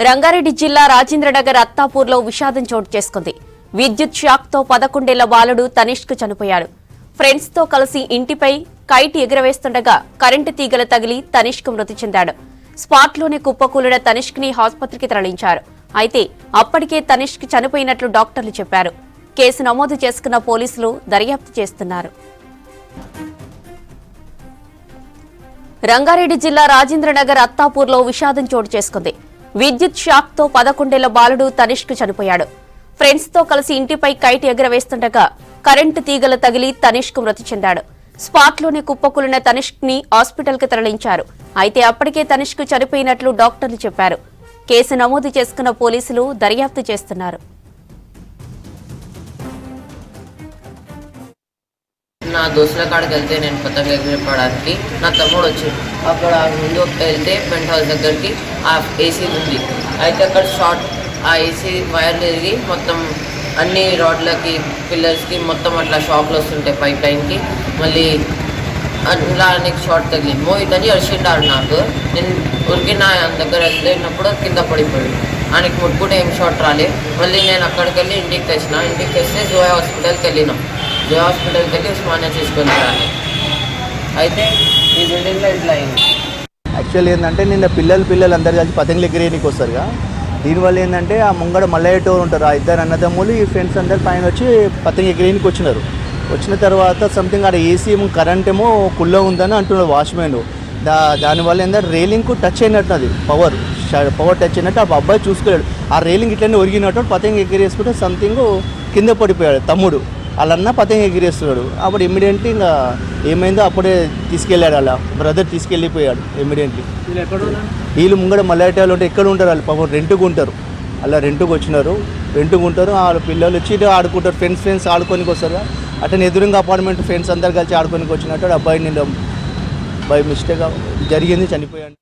రంగారెడ్డి జిల్లా రాజేంద్రనగర్ అత్తాపూర్లో విషాదం చోటు చేసుకుంది. విద్యుత్ షాక్తో 11 బాలుడు తనిష్క్ చనిపోయాడు. ఫ్రెండ్స్తో కలిసి ఇంటిపై కైట్ ఎగురవేస్తుండగా కరెంటు తీగలు తగిలి తనిష్క్ మృతి చెందాడు. స్పాట్లోనే కుప్పకూలిన తనిష్క్ ని ఆసుపత్రికి తరలించారు. అయితే అప్పటికే తనిష్క్ చనిపోయినట్లు డాక్టర్లు చెప్పారు. కేసు నమోదు చేసుకున్న పోలీసులు దర్యాప్తు చేస్తున్నారు. రంగారెడ్డి జిల్లా రాజేంద్రనగర్ అత్తాపూర్లో విషాదం చోటు చేసుకుంది. విద్యుత్ షాక్తో 11 బాలుడు తనిష్క్ చనిపోయాడు. ఫ్రెండ్స్తో కలిసి ఇంటిపై కైట్ ఎగురవేస్తుండగా కరెంటు తీగలు తగిలి తనిష్క్ మృతి చెందాడు. స్పాట్లోనే కుప్పకూలిన తనిష్క్ ని హాస్పిటల్కి తరలించారు. అయితే అప్పటికే తనిష్క్ చనిపోయినట్లు డాక్టర్లు చెప్పారు. కేసు నమోదు చేసుకున్న పోలీసులు దర్యాప్తు చేస్తున్నారు. నా దోస్తుల కాడికి వెళ్తే నేను పతంగ ఎగిరిపడానికి నా తమ్ముడు వచ్చి అక్కడ ముందు వెళ్తే పెంట్ హౌస్ దగ్గరికి ఆ ఏసీ ఉంది. అయితే అక్కడ షార్ట్ ఆ ఏసీ వైర్లు ఎరిగి మొత్తం అన్ని రాడ్లకి పిల్లర్స్కి మొత్తం అట్లా షాక్లు వస్తుంటాయి పైప్ లైన్కి. మళ్ళీ అలా నీకు షార్ట్ తగిలింది. మోహిత్ అని అరిచిండారు. నాకు నేను ఉరికిన దగ్గర వెళ్ళినప్పుడు కింద పడిపోయాడు. ఆయనకి ముట్టుకుంటే ఏం షార్ట్ రాలే. మళ్ళీ నేను అక్కడికి వెళ్ళి ఇంటికి తెస్తే జోయా హాస్పిటల్కి వెళ్ళినాం. జోయా హాస్పిటల్కి వెళ్ళి ఉస్మానియా తీసుకొని రాలి. అయితే ఈ బిల్డింగ్లో ఇట్లా అయింది. యాక్చువల్లీ ఏంటంటే నిన్న పిల్లలు అందరు కలిసి పతంగులు ఎగిరేయడానికి వస్తారుగా. దీనివల్ల ఏంటంటే ఆ ముంగడ మల్లయ్య ఉంటారు. ఆ ఇద్దరు అన్నదమ్ములు ఈ ఫ్రెండ్స్ అందరు పైన వచ్చి పతంగ ఎగిరేయడానికి వచ్చినారు. వచ్చిన తర్వాత సంథింగ్ ఆడ ఏసీ కరెంట్ ఏమో కుల్లో ఉందని అంటున్నారు వాచ్మెన్. దానివల్ల ఏంటంటే రేలింగ్కు టచ్ అయినట్టు, అది పవర్ టచ్ అయినట్టు ఆ అబ్బాయి చూసుకోలేడు. ఆ రేలింగ్ ఇట్లనే ఒరిగినట్టు పతంగ ఎగిరేసుకుంటే సంథింగ్ కింద పడిపోయాడు. తమ్ముడు వాళ్ళన్న పతంగ ఎగిరేస్తున్నాడు. అప్పుడు ఇమ్మీడియట్లీ ఇంకా ఏమైందో అప్పుడే తీసుకెళ్ళాడు. వాళ్ళ బ్రదర్ తీసుకెళ్ళిపోయాడు ఇమ్మీడియట్లీ. వీళ్ళు ముంగడ మల్లయ్యలు ఉంటే ఎక్కడ ఉంటారు వాళ్ళు? పాపం రెంట్కు ఉంటారు. అలా రెంట్కు వచ్చినారు. వాళ్ళ పిల్లలు వచ్చి ఆడుకుంటారు. ఫ్రెండ్స్ ఆడుకోనికి వస్తారు. అట్లా ఎదురుగా అపార్ట్మెంట్ ఫ్రెండ్స్ అందరు కలిసి ఆడుకోనికి వచ్చినట్టు అబ్బాయి నిన్న బై మిస్టేక్ జరిగింది, చనిపోయాడు.